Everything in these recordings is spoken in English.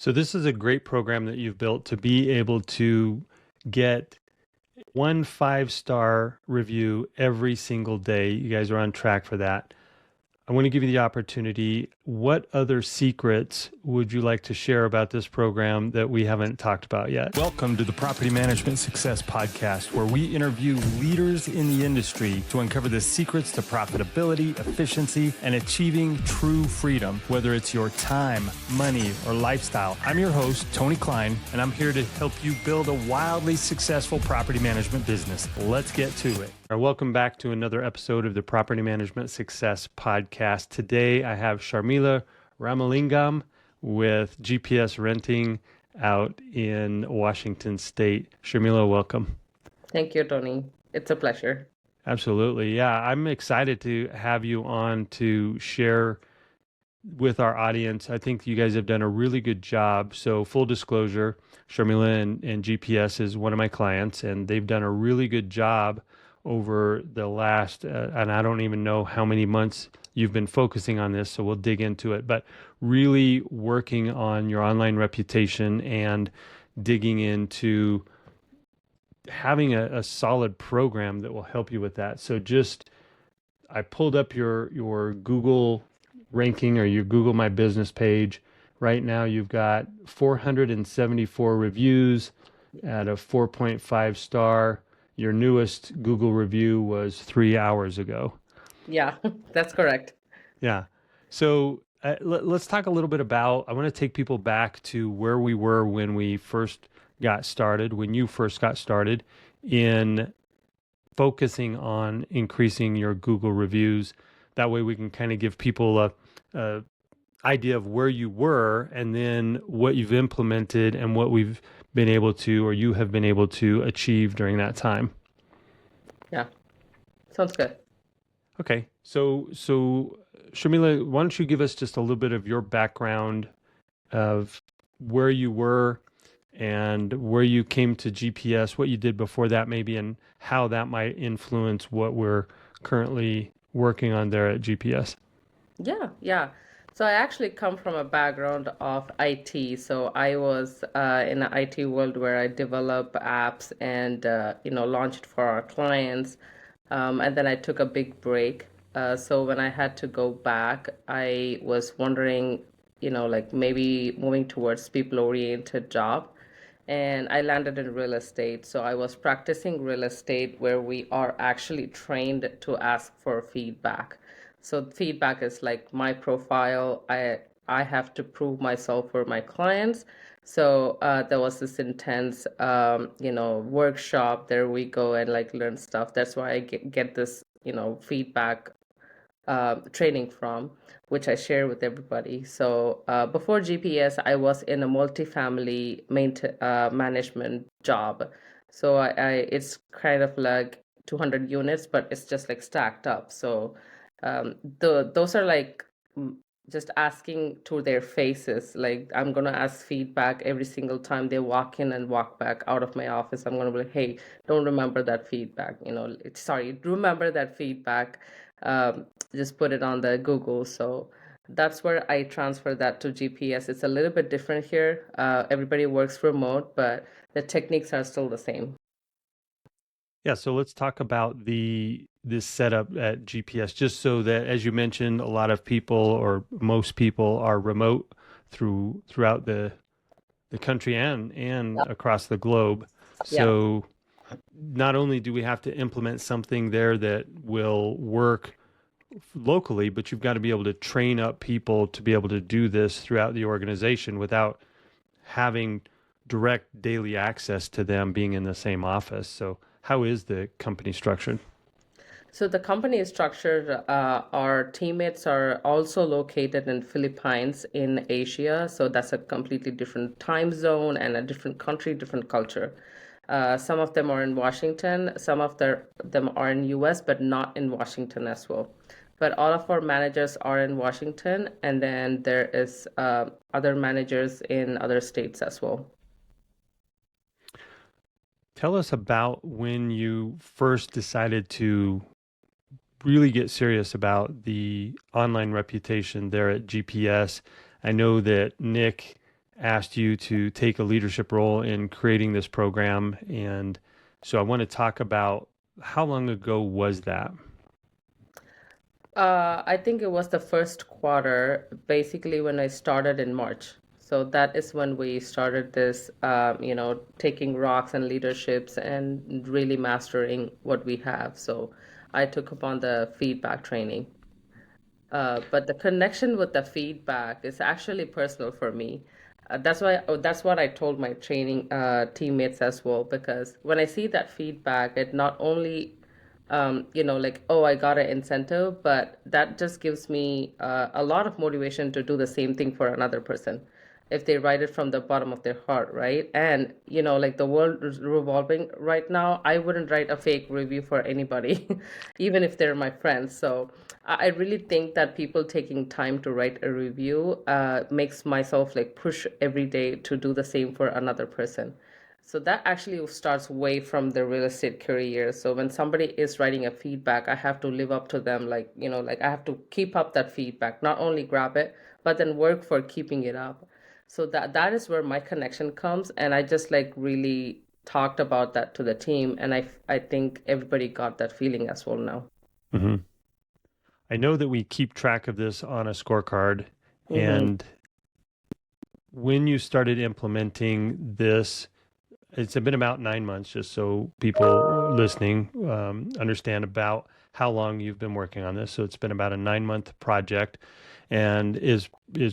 So this is a great program that you've built to be able to get one 5-star review every single day. You guys are on track for that. I want to give you the opportunity. What other secrets would you like to share about this program that we haven't talked about yet? Welcome to the Property Management Success Podcast, where we interview leaders in the industry to uncover the secrets to profitability, efficiency, and achieving true freedom, whether it's your time, money, or lifestyle. I'm your host, Tony Klein, and I'm here to help you build a wildly successful property management business. Let's get to it. Welcome back to another episode of the Property Management Success Podcast. Today, I have Sharmila Ramalingam with GPS Renting out in Washington State. Sharmila, welcome. Thank you, Tony. It's a pleasure. Absolutely. Yeah, I'm excited to have you on to share with our audience. I think you guys have done a really good job. So full disclosure, Sharmila and GPS is one of my clients, and they've done a really good job over the last, and I don't even know how many months you've been focusing on this, so we'll dig into it, but really working on your online reputation and digging into having a solid program that will help you with that. So I pulled up your Google ranking or your Google My Business page. Right now you've got 474 reviews at a 4.5 star. Your newest Google review was 3 hours ago. Yeah, that's correct. Yeah. So let's talk a little bit about, I want to take people back to where we were when we first got started, when you first got started in focusing on increasing your Google reviews. That way we can kind of give people a idea of where you were and then what you've implemented and what we've been able to, or you have been able to achieve during that time. Yeah, sounds good. Okay. So Sharmila, why don't you give us just a little bit of your background of where you were and where you came to GPS, what you did before that maybe, and how that might influence what we're currently working on there at GPS. Yeah. So I actually come from a background of IT. So I was in an IT world where I develop apps and launched for our clients. And then I took a big break. So when I had to go back, I was wondering, like maybe moving towards people-oriented job. And I landed in real estate. So I was practicing real estate where we are actually trained to ask for feedback. So feedback is like my profile. I have to prove myself for my clients. So there was this intense, workshop. There we go and like learn stuff. That's why I get this, feedback training from, which I share with everybody. So before GPS, I was in a multifamily management job. So it's kind of like 200 units, but it's just like stacked up. So those are like just asking to their faces. Like I'm gonna ask feedback every single time they walk in and walk back out of my office. I'm gonna be like, hey, don't remember that feedback. Sorry, remember that feedback. Just put it on the Google. So that's where I transfer that to GPS. It's a little bit different here. Everybody works remote, but the techniques are still the same. Yeah, so let's talk about this setup at GPS, just so that, as you mentioned, a lot of people or most people are remote throughout the country and across the globe. Yeah. So not only do we have to implement something there that will work locally, but you've got to be able to train up people to be able to do this throughout the organization without having direct daily access to them being in the same office. So how is the company structured? So the company is structured. Our teammates are also located in Philippines in Asia. So that's a completely different time zone and a different country, different culture. Some of them are in Washington. Some of them are in US, but not in Washington as well. But all of our managers are in Washington, and then there is other managers in other states as well. Tell us about when you first decided to really get serious about the online reputation there at GPS. I know that Nick asked you to take a leadership role in creating this program. And so I want to talk about how long ago was that? I think it was the first quarter, basically when I started in March. So that is when we started this, taking rocks and leaderships and really mastering what we have. So I took upon the feedback training. But the connection with the feedback is actually personal for me. That's what I told my training teammates as well, because when I see that feedback, it not only like, oh, I got an incentive, but that just gives me a lot of motivation to do the same thing for another person if they write it from the bottom of their heart, right? And like the world is revolving right now, I wouldn't write a fake review for anybody, even if they're my friends. So I really think that people taking time to write a review makes myself like push every day to do the same for another person. So that actually starts way from the real estate career. So when somebody is writing a feedback, I have to live up to them, like, like I have to keep up that feedback, not only grab it, but then work for keeping it up. So that is where my connection comes. And I just like really talked about that to the team. And I think everybody got that feeling as well now. Hmm. I know that we keep track of this on a scorecard. Mm-hmm. And when you started implementing this, it's been about 9 months, just so people listening understand about how long you've been working on this. So it's been about a 9 month project and is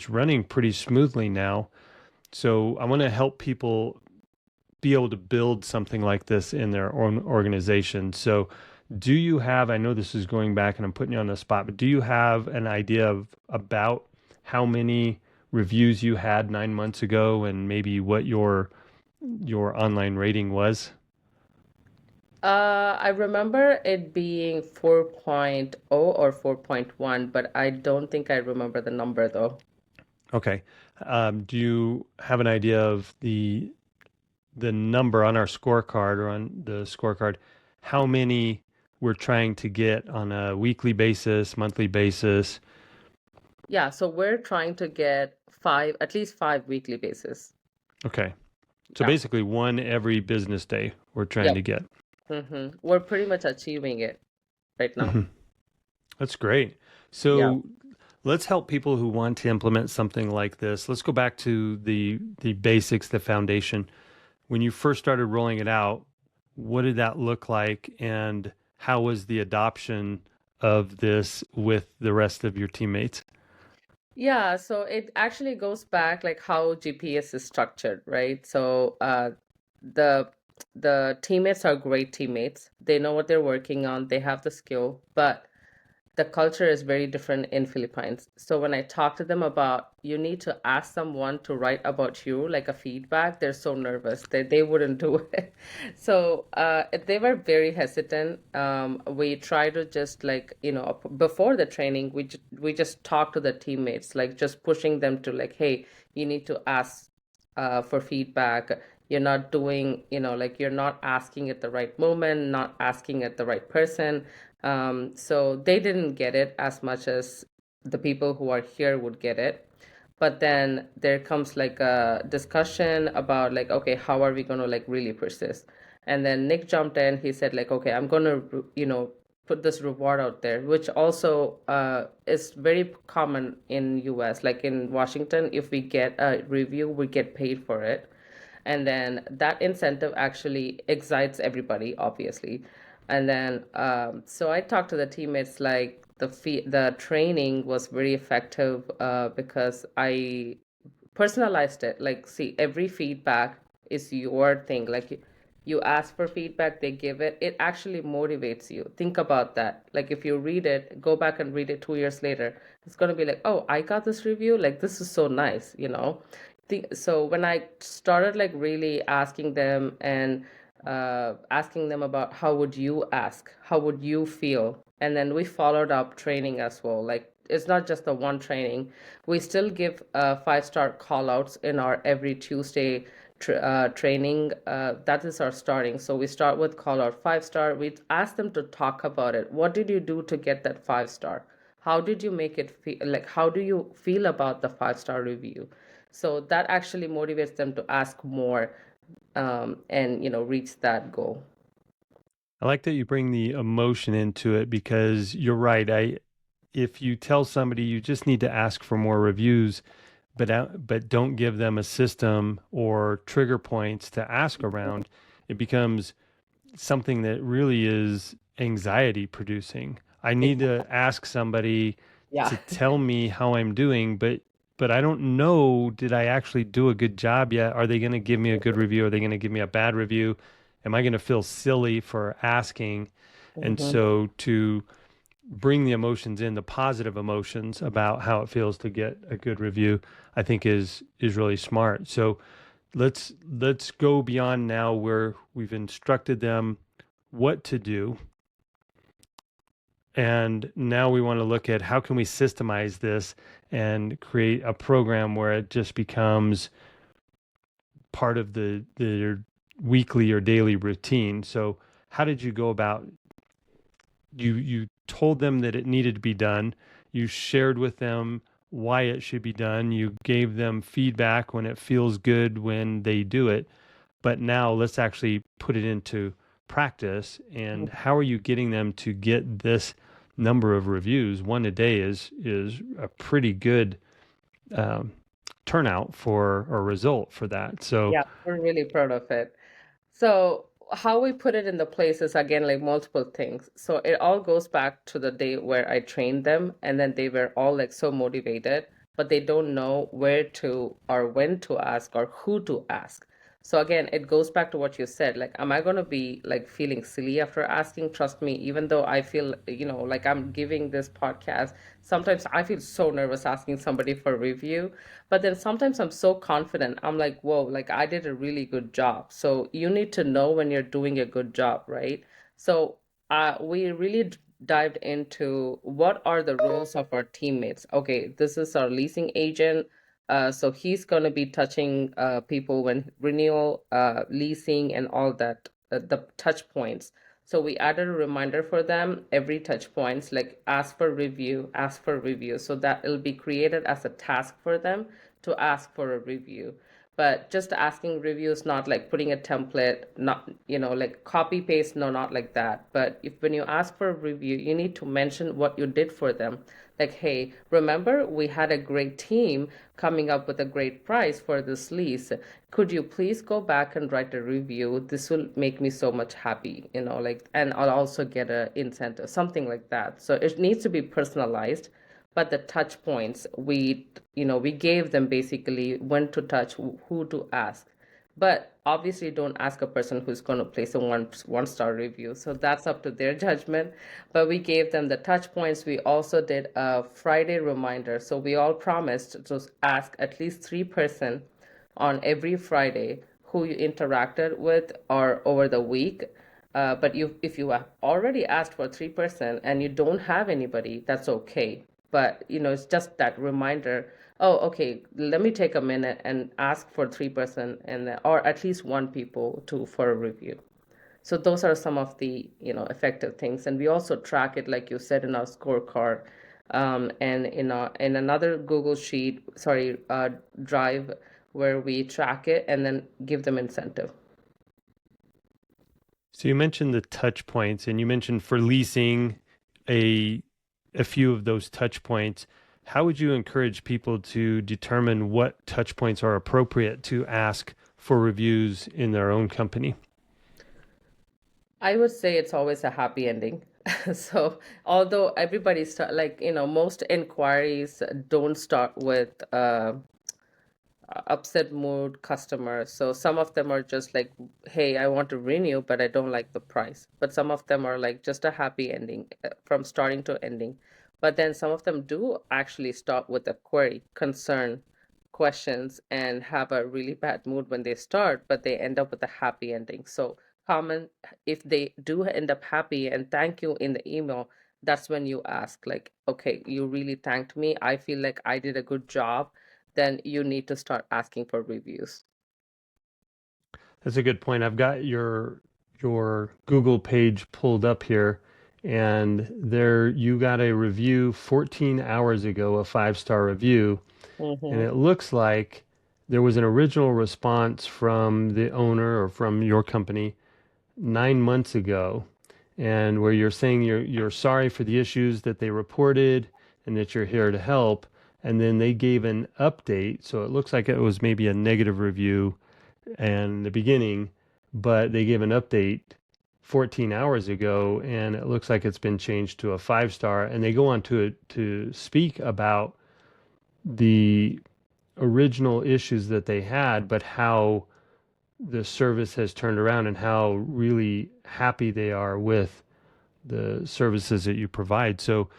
running pretty smoothly now. So I want to help people be able to build something like this in their own organization. So do you have, I know this is going back and I'm putting you on the spot, but do you have an idea of about how many reviews you had 9 months ago and maybe what your online rating was? I remember it being 4.0 or 4.1, but I don't think I remember the number though. Okay. Do you have an idea of the number on our scorecard or on the scorecard? How many we're trying to get on a weekly basis, monthly basis? Yeah, so we're trying to get at least five weekly basis. Okay. So Yeah. basically one every business day we're trying to Yep. get. We're pretty much achieving it right now. Mhm. That's great. Yeah. So let's help people who want to implement something like this. Let's go back to the basics, the foundation. When you first started rolling it out, what did that look like and how was the adoption of this with the rest of your teammates? Yeah, so it actually goes back like how GPS is structured, right? So the the teammates are great teammates. They know what they're working on, they have the skill, but the culture is very different in Philippines. So when I talk to them about you need to ask someone to write about you like a feedback, they're so nervous that they wouldn't do it. So they were very hesitant. We try to just like before the training, we just talk to the teammates, like just pushing them to like, hey, you need to ask for feedback. You're not doing, like you're not asking at the right moment, not asking at the right person. So they didn't get it as much as the people who are here would get it. But then there comes like a discussion about like, okay, how are we going to like really push this? And then Nick jumped in. He said like, okay, I'm going to, put this reward out there, which also is very common in US. Like in Washington, if we get a review, we get paid for it. And then that incentive actually excites everybody, obviously. And then so I talked to the teammates, like the training was very effective because I personalized it. Like, see, every feedback is your thing. Like you ask for feedback, they give it. It actually motivates you. Think about that. Like if you read it, go back and read it 2 years later, it's gonna be like, oh, I got this review. Like this is so nice. So when I started like really asking them and asking them about how would you ask, how would you feel, and then we followed up training as well. Like it's not just the one training. We still give 5-star call outs in our every Tuesday training. That is our starting. So we start with call out 5-star. We ask them to talk about it. What did you do to get that 5-star? How did you make it feel? Like, how do you feel about the 5-star review? So that actually motivates them to ask more, and reach that goal. I like that you bring the emotion into it because you're right. If you tell somebody you just need to ask for more reviews, but don't give them a system or trigger points to ask around, it becomes something that really is anxiety producing. I need to ask somebody Yeah. to tell me how I'm doing, but I don't know, did I actually do a good job yet? Are they going to give me a good review? Are they going to give me a bad review? Am I going to feel silly for asking? And Hmm. so to bring the emotions in, the positive emotions about how it feels to get a good review, I think is really smart. So let's go beyond now where we've instructed them what to do, and now we want to look at how can we systemize this and create a program where it just becomes part of the weekly or daily routine. So how did you go about, you told them that it needed to be done, you shared with them why it should be done, you gave them feedback when it feels good when they do it, but now let's actually put it into practice. And how are you getting them to get this number of reviews? One a day is a pretty good um, turnout for a result for that. So Yeah, we're really proud of it. So how we put it in the place is again like multiple things. So it all goes back to the day where I trained them, and then they were all like so motivated, but they don't know where to or when to ask or who to ask. So again, it goes back to what you said. Like, am I gonna be like feeling silly after asking? Trust me, even though I feel, like I'm giving this podcast, sometimes I feel so nervous asking somebody for review. But then sometimes I'm so confident. I'm like, whoa, like I did a really good job. So you need to know when you're doing a good job, right? So we really dived into what are the roles of our teammates. Okay, this is our leasing agent. So he's going to be touching people when renewal, leasing, and all that, the touch points. So we added a reminder for them every touch points, like ask for review, ask for review. So that it'll be created as a task for them to ask for a review. But just asking reviews, not like putting a template, not, like copy paste, no, not like that. But if when you ask for a review, you need to mention what you did for them. Like, hey, remember we had a great team coming up with a great price for this lease. Could you please go back and write a review? This will make me so much happy, like, and I'll also get a incentive, something like that. So it needs to be personalized, but the touch points we gave them basically when to touch, who to ask. But obviously don't ask a person who's going to place a one star review, so that's up to their judgment. But we gave them the touch points. We also did a Friday reminder, so we all promised to ask at least 3% on every Friday who you interacted with or over the week. But if you have already asked for 3% and you don't have anybody, that's okay. But it's just that reminder. Oh, okay. Let me take a minute and ask for 3%, and or at least one people to for a review. So those are some of the effective things, and we also track it, like you said, in our scorecard, and in another Google sheet, sorry, Drive, where we track it and then give them incentive. so you mentioned the touch points, and you mentioned for leasing a a few of those touch points. How would you encourage people to determine what touch points are appropriate to ask for reviews in their own company? I would say it's always a happy ending. So although everybody start like most inquiries don't start with upset mood customers. So some of them are just like, hey, I want to renew, but I don't like the price. But some of them are like just a happy ending, from starting to ending. But then some of them do actually start with a query, concern, questions, and have a really bad mood when they start, but they end up with a happy ending. So common, if they do end up happy and thank you in the email, that's when you ask like, okay, you really thanked me. I feel like I did a good job. Then you need to start asking for reviews. That's a good point. I've got your Google page pulled up here, and there you got a review 14 hours ago, a 5-star review, and Mm-hmm. it looks like there was an original response from the owner or from your company 9 months ago, and where you're saying you're sorry for the issues that they reported and that you're here to help. And then they gave an update, so it looks like it was maybe a negative review in the beginning, but they gave an update 14 hours ago, and it looks like it's been changed to a 5 star. And they go on to speak about the original issues that they had, but how the service has turned around and how really happy they are with the services that you provide. So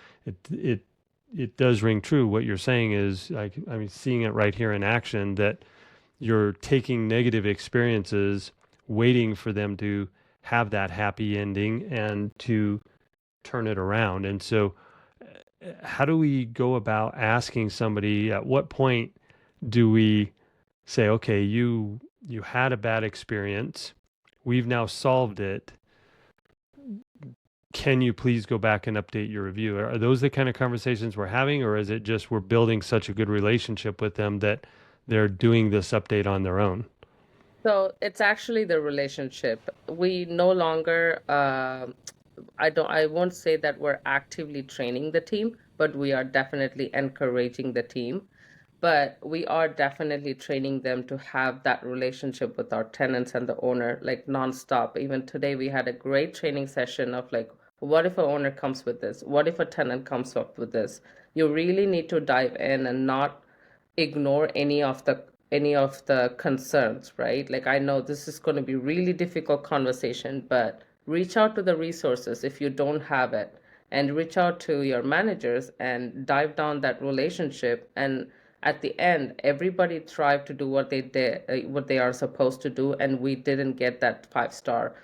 it does ring true. What you're saying is, like, I mean, seeing it right here in action, that you're taking negative experiences, waiting for them to have that happy ending and to turn it around. And so, how do we go about asking somebody, at what point do we say, okay, you had a bad experience, we've now solved it, can you please go back and update your review? Are those the kind of conversations we're having, or is it just we're building such a good relationship with them that they're doing this update on their own? So it's actually the relationship. We no longer, I won't say that we're actively training the team, but we are definitely encouraging the team. But we are definitely training them to have that relationship with our tenants and the owner, like nonstop. Even today, we had a great training session of like, what if a owner comes with this? What if a tenant comes up with this? You really need to dive in and not ignore any of the concerns, right? Like I know this is going to be really difficult conversation, but reach out to the resources if you don't have it, and reach out to your managers and dive down that relationship. And at the end, everybody tried to do what they did, what they are supposed to do, and we didn't get that 5 star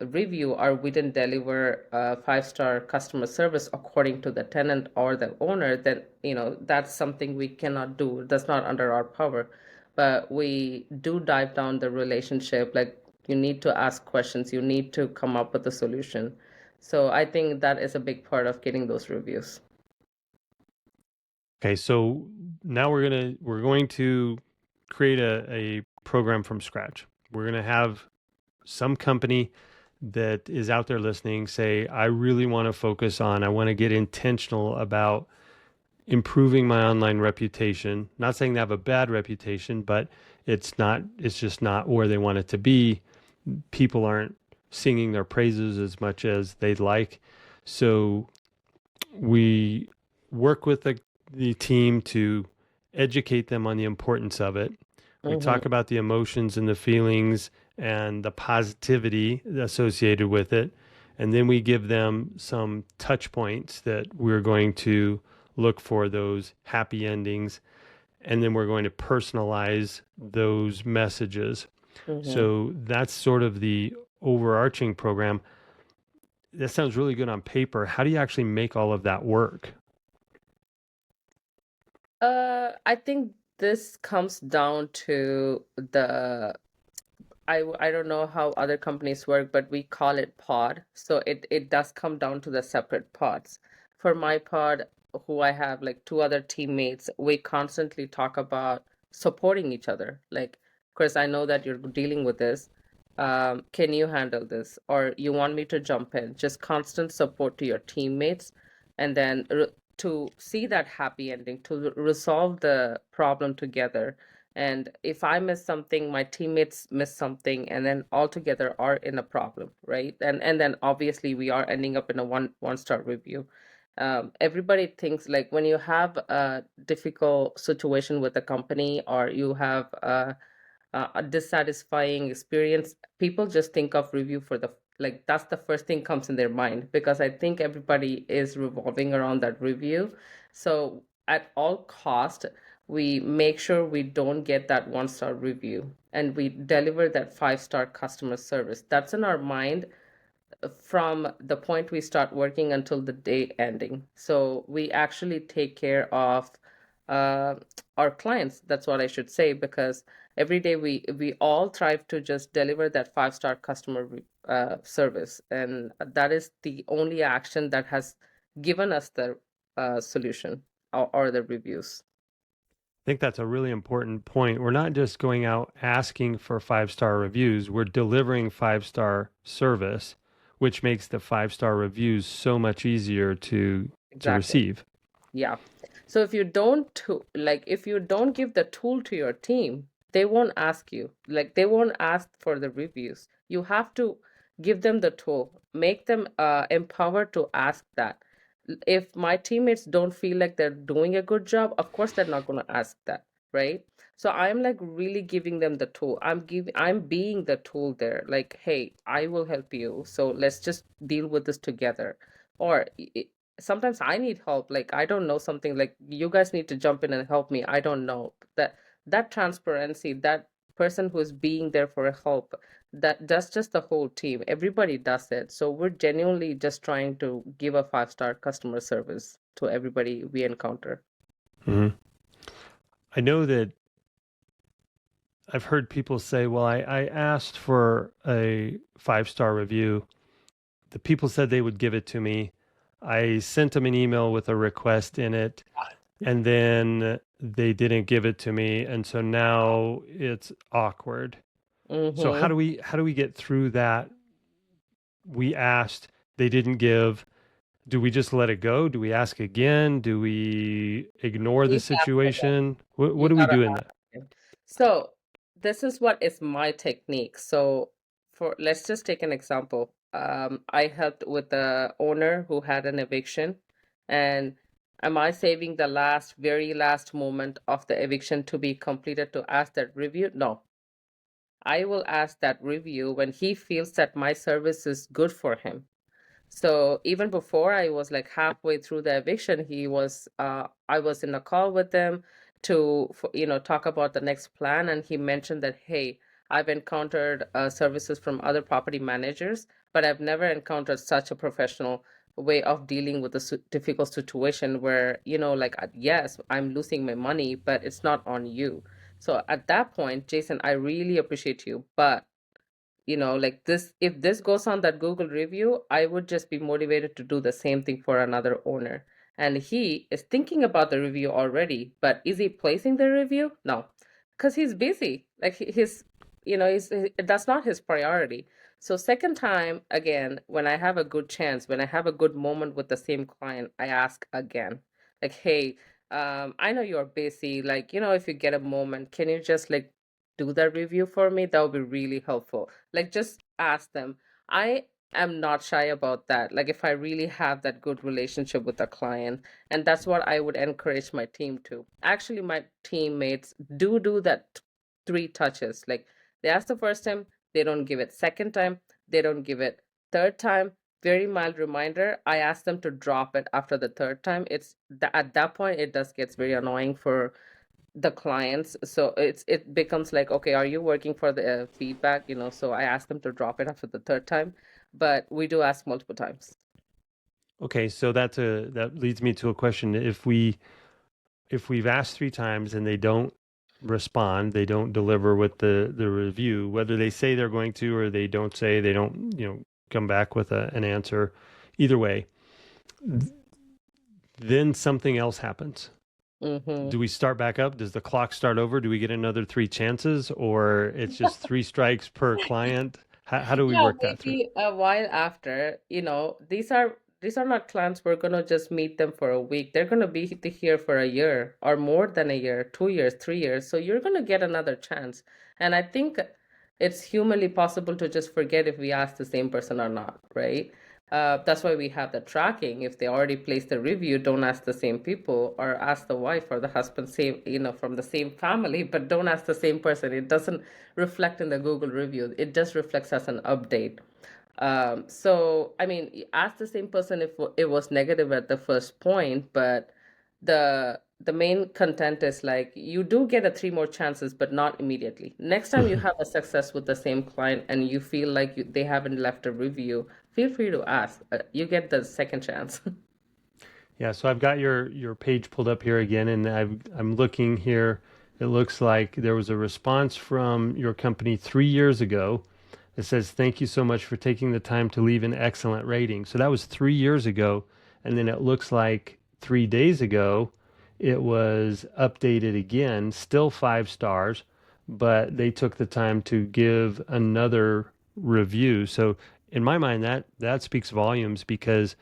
review, or we didn't deliver 5 star customer service according to the tenant or the owner. Then that's something we cannot do. That's not under our power. But we do dive down the relationship. Like you need to ask questions. You need to come up with a solution. So I think that is a big part of getting those reviews. Okay, so now we're going to create a program from scratch. We're going to have some company that is out there listening say, I really want to focus on, I want to get intentional about improving my online reputation. Not saying they have a bad reputation, but it's just not where they want it to be. People aren't singing their praises as much as they'd like. So we work with the team to educate them on the importance of it. We Mm-hmm. talk about the emotions and the feelings and the positivity associated with it. And then we give them some touch points that we're going to look for those happy endings. And then we're going to personalize those messages. Mm-hmm. So that's sort of the overarching program. That sounds really good on paper. How do you actually make all of that work? I think this comes down to the I don't know how other companies work, but we call it pod. So it does come down to the separate pods. For my pod, who I have like two other teammates, we constantly talk about supporting each other. Like, Chris, I know that you're dealing with this. Can you handle this? Or you want me to jump in? Just constant support to your teammates, and then to see that happy ending, to resolve the problem together. And if I miss something, my teammates miss something, and then all together are in a problem, right? And then obviously we are ending up in a one star review. Everybody thinks like when you have a difficult situation with a company, or you have a dissatisfying experience, people just think of review for the like that's the first thing comes in their mind, because I think everybody is revolving around that review. So at all cost, we make sure we don't get that 1 star review, and we deliver that 5 star customer service. That's in our mind from the point we start working until the day ending. So we actually take care of uh, our clients. That's what I should say, because every day we all try to just deliver that 5 star customer service, and that is the only action that has given us the solution, or the reviews. think that's a really important point. We're not just going out asking for 5-star reviews, we're delivering 5-star service, which makes the 5-star reviews so much easier to Exactly. receive. Yeah. So if you don't if you don't give the tool to your team, they won't ask you. Like they won't ask for the reviews. You have to give them the tool, make them empowered to ask that. If my teammates don't feel like they're doing a good job, of course they're not going to ask that, right? So I'm like really giving them the tool. I'm being the tool there. Like, hey, I will help you. So let's just deal with this together. Or sometimes I need help. Like I don't know something, like you guys need to jump in and help me. I don't know. That transparency, that person who is being there for help, that's just the whole team. Everybody does it. So we're genuinely just trying to give a 5-star customer service to everybody we encounter. Mhm. I know that I've heard people say, well, I asked for a 5-star review. The people said they would give it to me. I sent them an email with a request in it, and then they didn't give it to me. And so now it's awkward. So Mm-hmm. how do we get through that? We asked, they didn't give. Do we just let it go? Do we ask again? Do we ignore the You situation? What You do we gotta do in that? ask him. So this is what is my technique. So for let's just take an example. I helped with the owner who had an eviction, and am I saving the very last moment of the eviction to be completed to ask that review? No. I will ask that review when he feels that my service is good for him. So even before I was like halfway through the eviction, I was in a call with him talk about the next plan, and he mentioned that, hey, I've encountered services from other property managers, but I've never encountered such a professional way of dealing with a difficult situation where, yes, I'm losing my money, but it's not on you. So at that point, Jason, I really appreciate you, but like this, if this goes on that Google review, I would just be motivated to do the same thing for another owner. And he is thinking about the review already, but is he placing the review? No, because he's busy. Like that's not his priority. So second time again, when I have a good chance, when I have a good moment with the same client, I ask again, like, hey, I know you're busy. Like, if you get a moment, can you just like do that review for me? That would be really helpful. Like just ask them. I am not shy about that. Like if I really have that good relationship with the client, and that's what I would encourage my team to. Actually, my teammates do that three touches. Like they ask the first time, they don't give it. Second time, they don't give it. Third time, very mild reminder. I ask them to drop it after the third time. At that point it does gets very annoying for the clients. So it becomes like, okay, are you working for the feedback? So I ask them to drop it after the third time, but we do ask multiple times. Okay, so that leads me to a question. If we've asked 3 times and they don't respond, they don't deliver with the review, whether they say they're going to or they don't say, they don't, come back with an answer, either way, then something else happens. Mm-hmm. Do we start back up? Does the clock start over? Do we get another 3 chances, or it's just 3 strikes per client? How do we Yeah, work that through? maybe a while after, these are not clients we're gonna just meet them for a week. They're gonna be here for a year or more than a year, 2 years, 3 years. So you're gonna get another chance. And I think it's humanly possible to just forget if we ask the same person or not, right? That's why we have the tracking. If they already placed the review, don't ask the same people, or ask the wife or the husband, same, from the same family, but don't ask the same person. It doesn't reflect in the Google review. It just reflects as an update. So I mean, ask the same person if it was negative at the first point, but the main content is like you do get a three more chances, but not immediately. Next time you have a success with the same client and you feel like they haven't left a review, feel free to ask. You get the second chance. Yeah, so I've got your page pulled up here again, and I'm looking here. It looks like there was a response from your company 3 years ago. It says, "Thank you so much for taking the time to leave an excellent rating." So that was 3 years ago, and then it looks like 3 days ago, it was updated again, still 5 stars, but they took the time to give another review. So in my mind, that speaks volumes because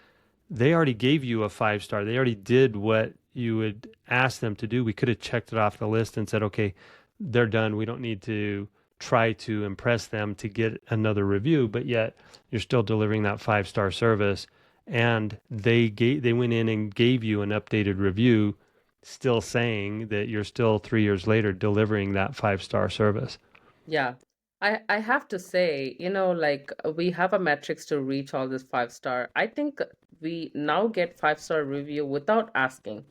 they already gave you a 5 star. They already did what you would ask them to do. We could have checked it off the list and said, okay, they're done. We don't need to try to impress them to get another review, but yet you're still delivering that 5 star service. And they went in and gave you an updated review, still saying that you're still 3 years later delivering that 5 star service. Yeah. I have to say, like we have a metrics to reach all this 5 star. I think we now get 5 star review without asking.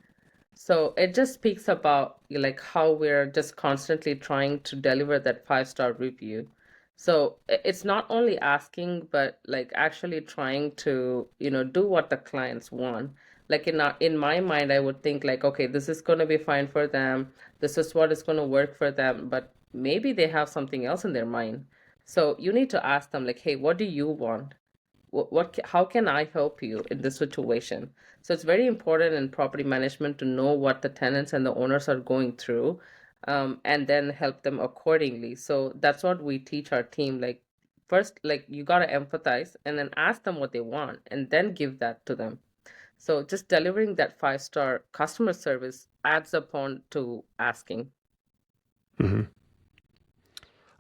So it just speaks about like how we're just constantly trying to deliver that 5 star review. So it's not only asking, but like actually trying to, do what the clients want. Like in my mind, I would think like, okay, this is going to be fine for them. This is what is going to work for them, but maybe they have something else in their mind. So you need to ask them like, hey, what do you want? How can I help you in this situation? So it's very important in property management to know what the tenants and the owners are going through, and then help them accordingly. So that's what we teach our team. Like first, like you gotta empathize and then ask them what they want and then give that to them. So just delivering that 5 star customer service adds upon to asking. Mm-hmm.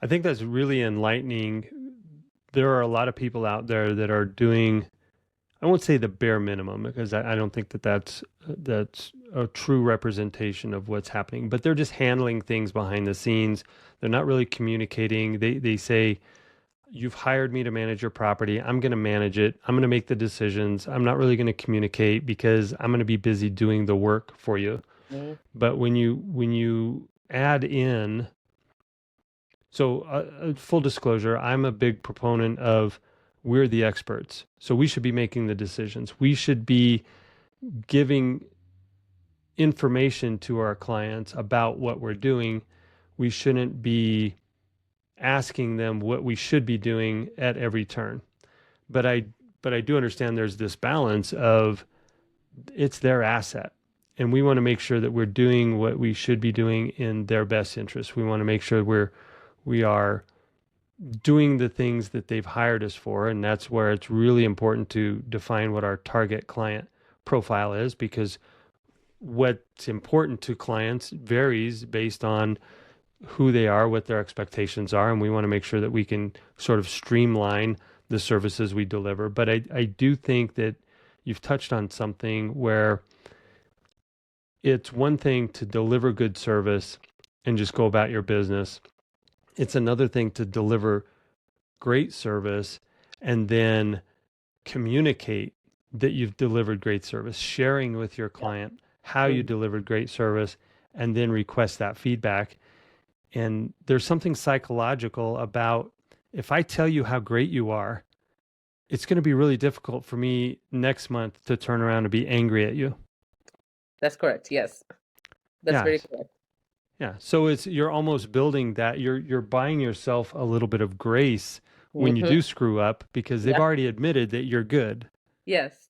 I think that's really enlightening. There are a lot of people out there that are doing, I won't say the bare minimum because I don't think that's a true representation of what's happening. But they're just handling things behind the scenes. They're not really communicating. They say, "You've hired me to manage your property. I'm going to manage it. I'm going to make the decisions. I'm not really going to communicate because I'm going to be busy doing the work for you." Mm, But when you add in, so full disclosure, I'm a big proponent of we're the experts. So we should be making the decisions. We should be giving information to our clients about what we're doing. We shouldn't be asking them what we should be doing at every turn. But I do understand there's this balance of it's their asset. And we want to make sure that we're doing what we should be doing in their best interest. We want to make sure we are doing the things that they've hired us for. And that's where it's really important to define what our target client profile is because what's important to clients varies based on who they are, what their expectations are. And we want to make sure that we can sort of streamline the services we deliver. But I do think that you've touched on something where it's one thing to deliver good service and just go about your business. It's another thing to deliver great service and then communicate that you've delivered great service, sharing with your yeah. client how you Mhm. delivered great service, and then request that feedback. And there's something psychological about if I tell you how great you are, it's going to be really difficult for me next month to turn around and be angry at you. That's correct. Yes, that's very Yes. correct. Yeah. So it's you're almost building that you're buying yourself a little bit of grace when you Hmm. do screw up because they've Yeah. already admitted that you're good. Yes.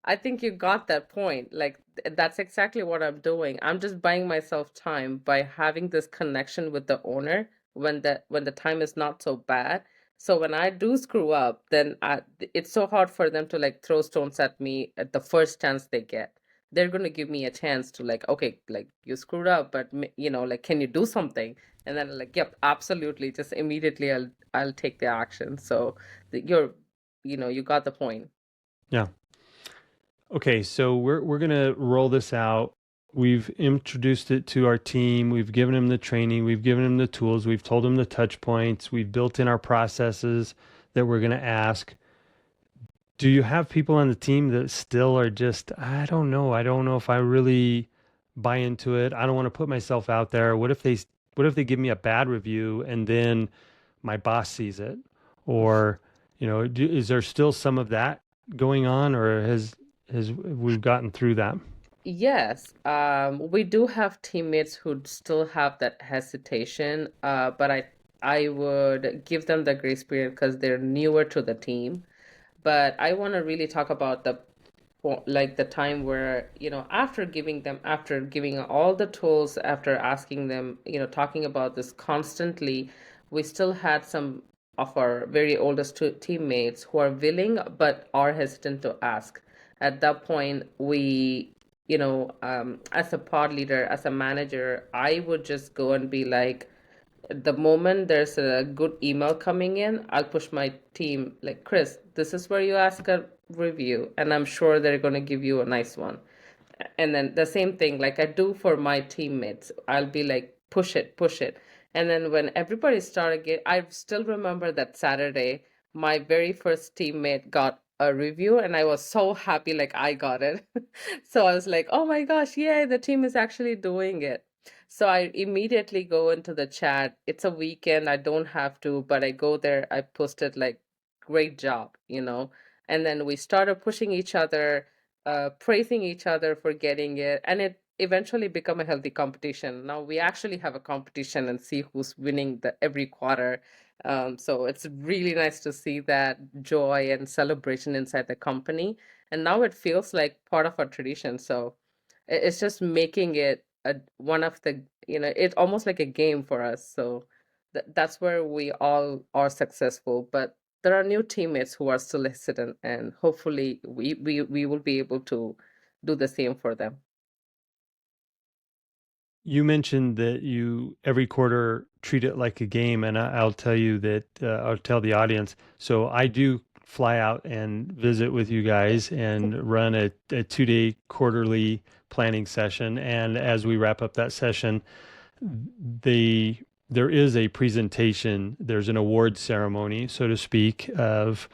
I think you got that point. Like that's exactly what I'm doing. I'm just buying myself time by having this connection with the owner when the time is not so bad. So when I do screw up, then it's so hard for them to like throw stones at me at the first chance they get. They're going to give me a chance to like, okay, like you screwed up, but like can you do something? And then like, yep, absolutely. Just immediately I'll take the action. So you got the point. Yeah. Okay, so we're gonna roll this out. We've introduced it to our team. We've given them the training. We've given them the tools. We've told them the touch points. We've built in our processes that we're gonna ask. Do you have people on the team that still are just, I don't know. I don't know if I really buy into it. I don't want to put myself out there. What if they give me a bad review and then my boss sees it? Or, is there still some of that going on or has we've gotten through that? Yes, we do have teammates who still have that hesitation, but I would give them the grace period because they're newer to the team. But I want to really talk about the like the time where, after giving all the tools, after asking them, talking about this constantly, we still had some of our very oldest teammates who are willing but are hesitant to ask. At that point, as a pod leader, as a manager, I would just go and be like, the moment there's a good email coming in, I'll push my team like, Chris, this is where you ask a review, and I'm sure they're going to give you a nice one. And then the same thing, like I do for my teammates, I'll be like, push it, push it. And then when everybody started I still remember that Saturday, my very first teammate got a review, and I was so happy, like I got it. So I was like, oh my gosh, yay, the team is actually doing it. So I immediately go into the chat. It's a weekend, I don't have to, but I go there, I posted like, great job. And then we started pushing each other, praising each other for getting it, and it eventually become a healthy competition. Now we actually have a competition and see who's winning the every quarter. So it's really nice to see that joy and celebration inside the company, and now it feels like part of our tradition. So it's just making it one of the, it's almost like a game for us. So that's where we all are successful, but there are new teammates who are still hesitant, and hopefully we will be able to do the same for them. You mentioned that you every quarter treat it like a game, and I'll tell you that I'll tell the audience. So I do fly out and visit with you guys and run a 2 day quarterly planning session. And as we wrap up that session, the there is a presentation. There's an award ceremony, so to speak, of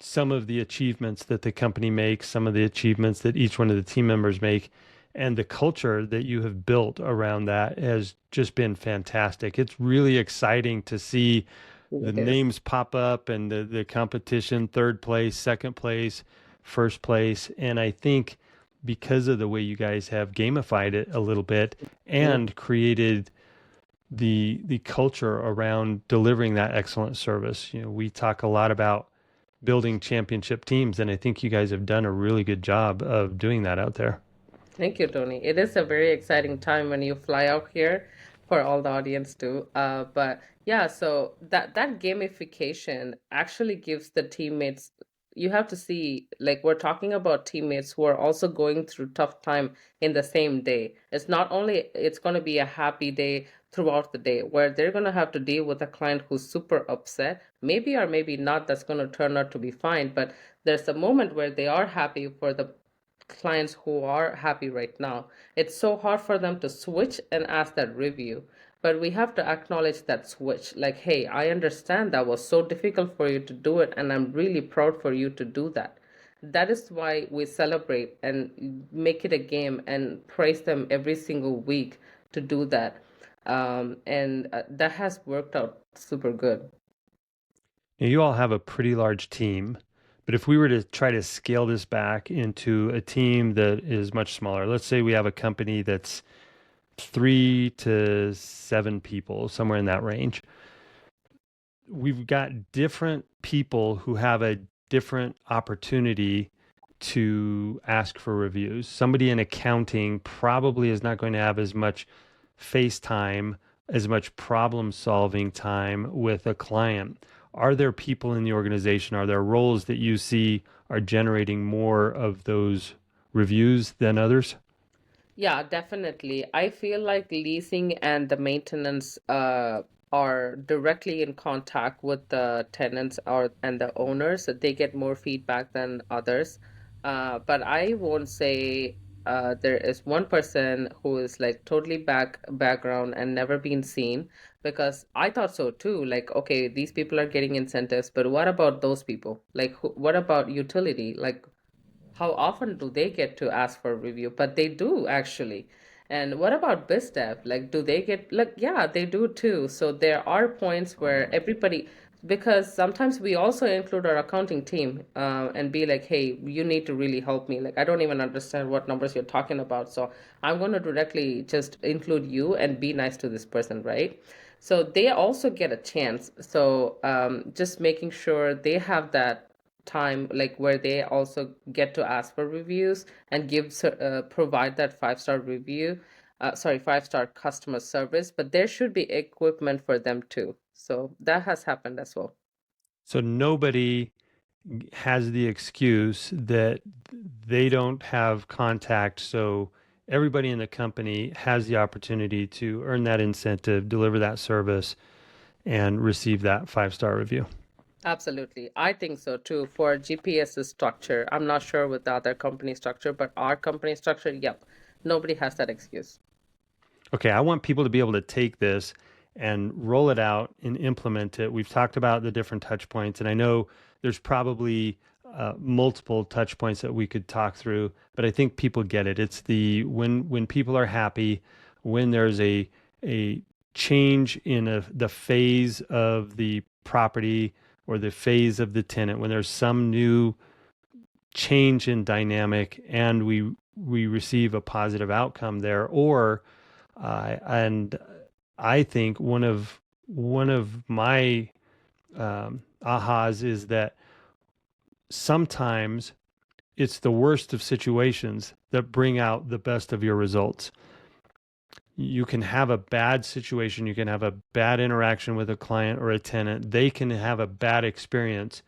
some of the achievements that the company makes, some of the achievements that each one of the team members make, and the culture that you have built around that has just been fantastic. It's really exciting to see the It is. names pop up and the competition, third place, second place, first place. And I think because of the way you guys have gamified it a little bit Mhm. and created the culture around delivering that excellent service. We talk a lot about building championship teams, and I think you guys have done a really good job of doing that out there. Thank you, Tony. It is a very exciting time when you fly out here, for all the audience too. But yeah, so that gamification actually gives the teammates. You have to see, like we're talking about teammates who are also going through tough time in the same day. It's going to be a happy day throughout the day where they're going to have to deal with a client who's super upset, maybe or maybe not. That's going to turn out to be fine, but there's a moment where they are happy for the clients who are happy right now. It's so hard for them to switch and ask that review. But we have to acknowledge that switch. Like, hey, I understand that was so difficult for you to do it, and I'm really proud for you to do that. That is why we celebrate and make it a game and praise them every single week to do that. And that has worked out super good. Now, you all have a pretty large team, but if we were to try to scale this back into a team that is much smaller, let's say we have a company that's 3 to 7 people, somewhere in that range. We've got different people who have a different opportunity to ask for reviews. Somebody in accounting probably is not going to have as much face time, as much problem solving time with a client. Are there people in the organization, are there roles that you see are generating more of those reviews than others? Yeah, definitely. I feel like leasing and the maintenance are directly in contact with the tenants or and the owners. They get more feedback than others. But I won't say there is one person who is like totally background and never been seen, because I thought so too. Like, okay, these people are getting incentives, but what about those people? Like, what about utility? Like, how often do they get to ask for a review? But they do actually. And what about BizDev? Like, do they get, like, yeah, they do too. So there are points where everybody, because sometimes we also include our accounting team and be like, hey, you need to really help me. Like, I don't even understand what numbers you're talking about. So I'm going to directly just include you and be nice to this person, right? So they also get a chance. So just making sure they have that time like where they also get to ask for reviews and provide that 5-star review, sorry, 5-star customer service, but there should be equipment for them too. So that has happened as well. So nobody has the excuse that they don't have contact. So everybody in the company has the opportunity to earn that incentive, deliver that service, and receive that 5-star review. Absolutely. I think so too. For GPS's structure, I'm not sure with the other company structure, but our company structure, yep, nobody has that excuse. Okay, I want people to be able to take this and roll it out and implement it. We've talked about the different touch points, and I know there's probably multiple touch points that we could talk through, but I think people get it. It's the when people are happy, when there's a change in the phase of the property or the phase of the tenant, when there's some new change in dynamic and we receive a positive outcome there, or and I think one of my ahas is that sometimes it's the worst of situations that bring out the best of your results. You can have a bad situation, you can have a bad interaction with a client or a tenant, they can have a bad experience.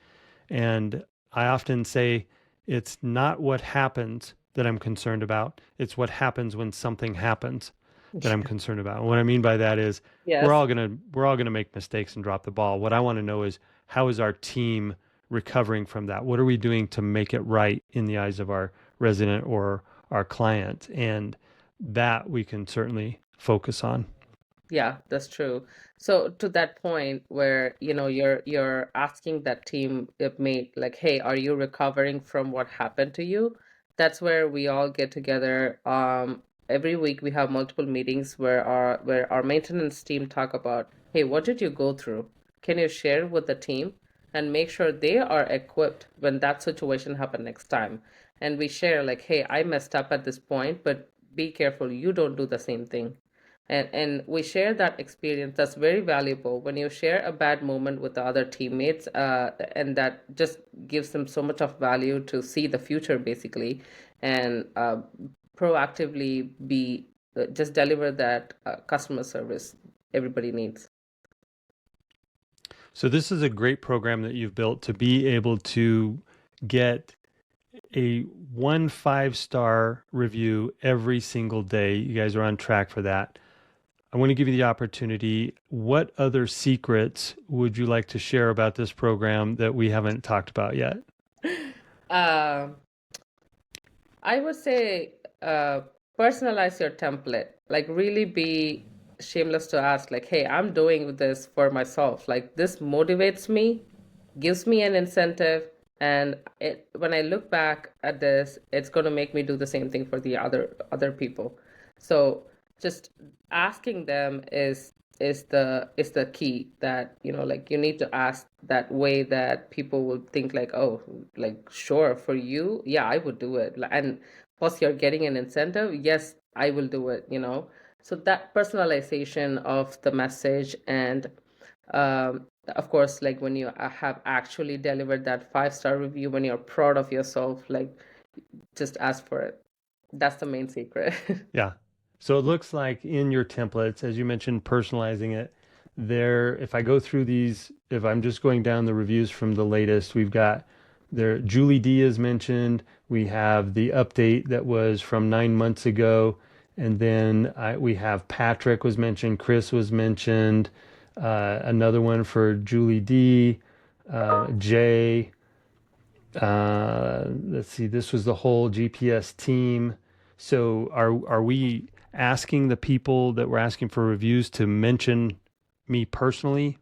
And I often say it's not what happens that I'm concerned about, it's what happens when something happens that I'm concerned about. And what I mean by that is Yes. we're all gonna make mistakes and drop the ball. What I want to know is how is our team recovering from that? What are we doing to make it right in the eyes of our resident or our client? And that we can certainly focus on. Yeah, that's true. So to that point where, you're asking that team mate, like, hey, are you recovering from what happened to you? That's where we all get together. Every week we have multiple meetings where our maintenance team talk about, hey, what did you go through? Can you share with the team and make sure they are equipped when that situation happen next time? And we share like, hey, I messed up at this point, but be careful, you don't do the same thing, and we share that experience. That's very valuable when you share a bad moment with the other teammates, and that just gives them so much of value to see the future basically, and proactively be just deliver that customer service everybody needs. So this is a great program that you've built to be able to get a 1 5-star review every single day. You guys are on track for that. I want to give you the opportunity. What other secrets would you like to share about this program that we haven't talked about yet? Um I would say personalize your template. Like really be shameless to ask, like, hey, I'm doing this for myself. Like this motivates me, gives me an incentive, and when I look back at this, it's going to make me do the same thing for the other people. So just asking them is the key, that like you need to ask that way that people will think like, oh, like sure, for you, yeah, I would do it. And plus you're getting an incentive, yes, I will do it. So that personalization of the message, and of course, like when you have actually delivered that 5-star review, when you're proud of yourself, like just ask for it. That's the main secret. Yeah. So it looks like in your templates, as you mentioned, personalizing it there. If I go through these, if I'm just going down the reviews from the latest, we've got there, Julie D is mentioned. We have the update that was from 9 months ago. And then we have Patrick was mentioned, Chris was mentioned, another one for Julie D, Jay. Let's see, this was the whole GPS team. So are we asking the people that we're asking for reviews to mention me personally?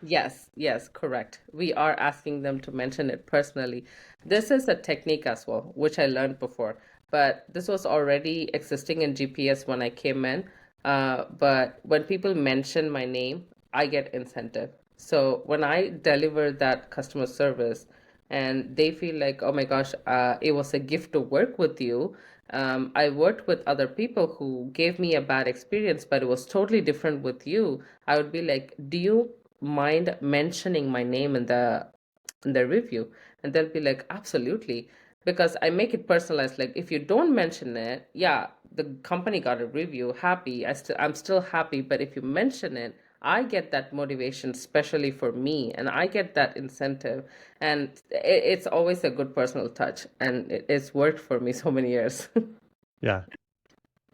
Yes, yes, correct. We are asking them to mention it personally. This is a technique as well, which I learned before, but this was already existing in GPS when I came in. But when people mention my name, I get incentive. So when I deliver that customer service and they feel like, oh my gosh, it was a gift to work with you. I worked with other people who gave me a bad experience, but it was totally different with you. I would be like, do you mind mentioning my name in the in their review? And they'll be like, absolutely. Because I make it personalized. Like if you don't mention it, yeah, the company got a review, happy. I'm still happy. But if you mention it, I get that motivation, especially for me, and I get that incentive. And it's always a good personal touch. And it's worked for me so many years. Yeah.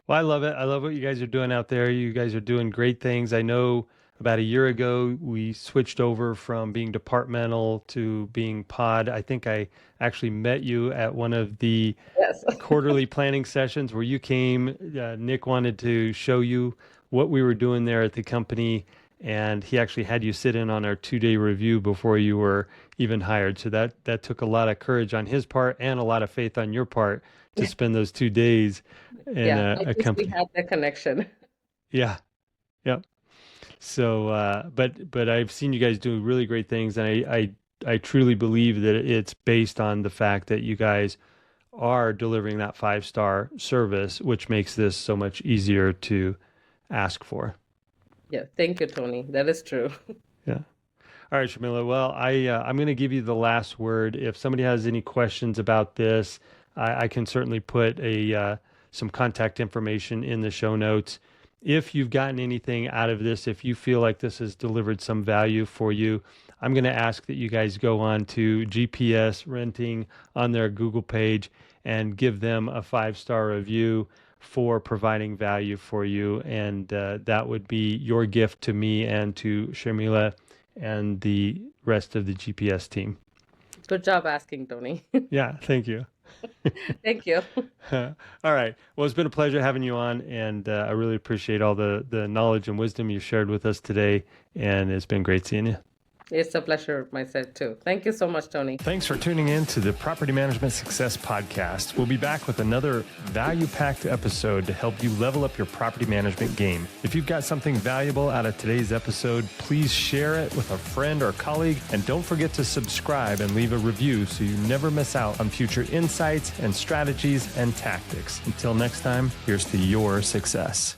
Well, I love it. I love what you guys are doing out there. You guys are doing great things. I know about a year ago, we switched over from being departmental to being pod. I think I actually met you at one of the Yes. quarterly planning sessions where you came. Nick wanted to show you what we were doing there at the company, and he actually had you sit in on our 2-day review before you were even hired. So that took a lot of courage on his part and a lot of faith on your part to spend those 2 days in Yeah, a I guess we company. had the connection. Yeah, yep. So, but I've seen you guys do really great things, and I truly believe that it's based on the fact that you guys are delivering that 5-star service, which makes this so much easier to ask for. Yeah, thank you, Tony. That is true. Yeah. All right, Shamila. Well, I'm going to give you the last word. If somebody has any questions about this, I can certainly put a some contact information in the show notes. If you've gotten anything out of this, if you feel like this has delivered some value for you, I'm going to ask that you guys go on to GPS Renting on their Google page and give them a 5-star review for providing value for you. And that would be your gift to me and to Sharmila and the rest of the GPS team. Good job asking, Tony. Yeah, thank you. Thank you. All right. Well, it's been a pleasure having you on, and I really appreciate all the knowledge and wisdom you shared with us today, and it's been great seeing you. It's a pleasure myself too. Thank you so much, Tony. Thanks for tuning in to the Property Management Success Podcast. We'll be back with another value-packed episode to help you level up your property management game. If you've got something valuable out of today's episode, please share it with a friend or colleague, and don't forget to subscribe and leave a review so you never miss out on future insights and strategies and tactics. Until next time, here's to your success.